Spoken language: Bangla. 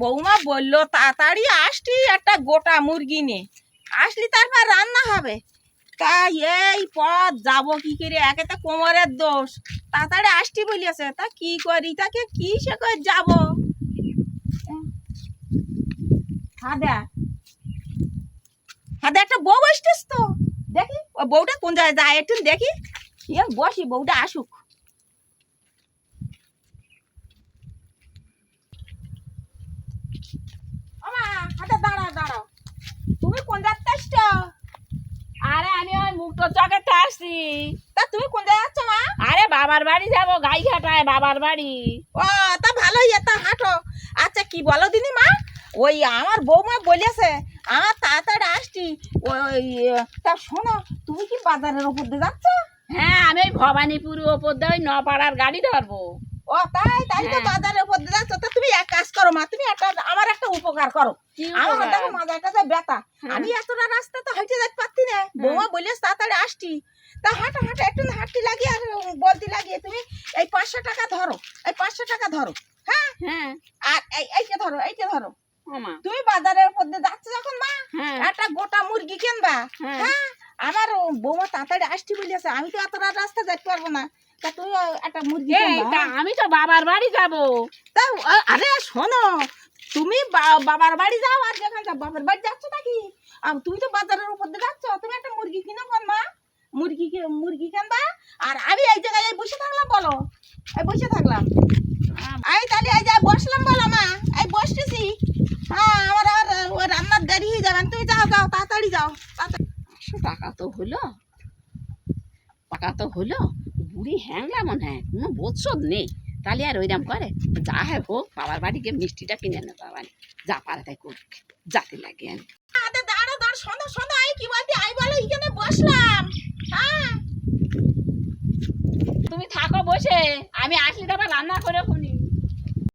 বৌমা বললো তাড়াতাড়ি আসটি একটা গোটা মুরগি নে আসলি তারপর রান্না হবে। তা এই পথ যাবো কি করে, একে তো কোমরের দোষ, তাড়াতাড়ি আসটি বলিয়াছে, তা কি করি, তাকে কি সে করে যাবো। হাদা হাদা একটা বউ আসতিস তো, দেখি ও বউটা কোন জায়গায় যায় একটু দেখি, বসি বউটা আসুক। হাতে দাঁড়াও দাঁড়াও, তুমি কোন জায়গাতে আসছো? আরে আমি ওই মুক্তো চকেতে আসছি। তা তুমি কোন জায়গায় যাচ্ছ মা? আরে বাবার বাড়ি যাবো, গাইঘাটায় বাবার বাড়ি। ও তা ভালোই, তা হাঁটো। আচ্ছা কি বলো দিনি মা, ওই আমার বৌমা বলেছে আমার তাড়াতাড়ি আসছি, ওই তা শোনো, তুমি কি বাজারের উপর দিয়ে যাচ্ছ? হ্যাঁ, আমি ওই ভবানীপুর ওপর দিয়ে ওই নপাড়ার গাড়ি ধরবো। ও তাই তাই তো হ্যাঁ। বাজারের উপর দিয়ে যাচ্ছ, তা তুমি এক কাজ করো মা, তুমি একটা আমার একটা উপকার করো। কি আমার উপকার? দেখো মাথার কাছে ব্যথা, হ্যাঁ। আমি এতটা রাস্তা তো হাঁটতে যেতে পারছি না, বৌমা বলে তাড়াতাড়ি আসছি, তা হাঁটা হাঁটা একটু হাঁটতে লাগিয়ে আর বলতে লাগিয়ে তুমি এই 500 টাকা ধরো, এই 500 টাকা ধরো। হ্যাঁ হ্যাঁ। আর এইটা ধরো, এইটা ধরো। ও মা। তুমি বাজারের উপর দিয়ে যাচ্ছ যখন মা, হ্যাঁ। একটা গোটা মুরগি কিনবা। হ্যাঁ। হ্যাঁ আমার বৌমা তাড়াতাড়ি আসছি বলেছে, আমি তো এতটা রাস্তা যেতে পারবো না, তা তুমি একটা মুরগি এই কিনবা। তা আমি তো বাবার বাড়ি যাবো। তা আরে শোনো, তুমি বাবার বাড়ি যাও, আর যেখানে যাও বাবার বাড়ি যাচ্ছ নাকি, তুমি তো বাজারের উপর দিয়ে যাচ্ছ, তুমি একটা মুরগি কিনো কোন মা, মুরগি কিনবা। আর আমি এই জায়গায় এই বসে থাকলাম, বলো এই বসে থাকলাম, এই তাহলে এই যে বসলাম, বলো মা এই বসতেছি। হ্যাঁ আমার আর ওই রান্নার দেরি হয়ে যাবে, তুমি যাও যাও তাড়াতাড়ি যাও তাড়াতাড়ি। 500 টাকা তো হলো, টাকা তো হলো। বুড়ি হ্যাংলা মনে হয়, কোনো বোধশোধ নেই। তাহলে আর ওইরকম করে, যা হয় হোক, বাবার বাড়ি গিয়ে মিষ্টিটা কিনে নেবো, বাবার যা পারে তাই করুক, যাতে লাগে আমি। আরে দাঁড়ো দাঁড়ো, শোনো শোনো, এই কি বলতে আই বলো, এখানে বসলাম। হ্যাঁ তুমি থাকো বসে, আমি আসলে তো আবার রান্না করে শুনি।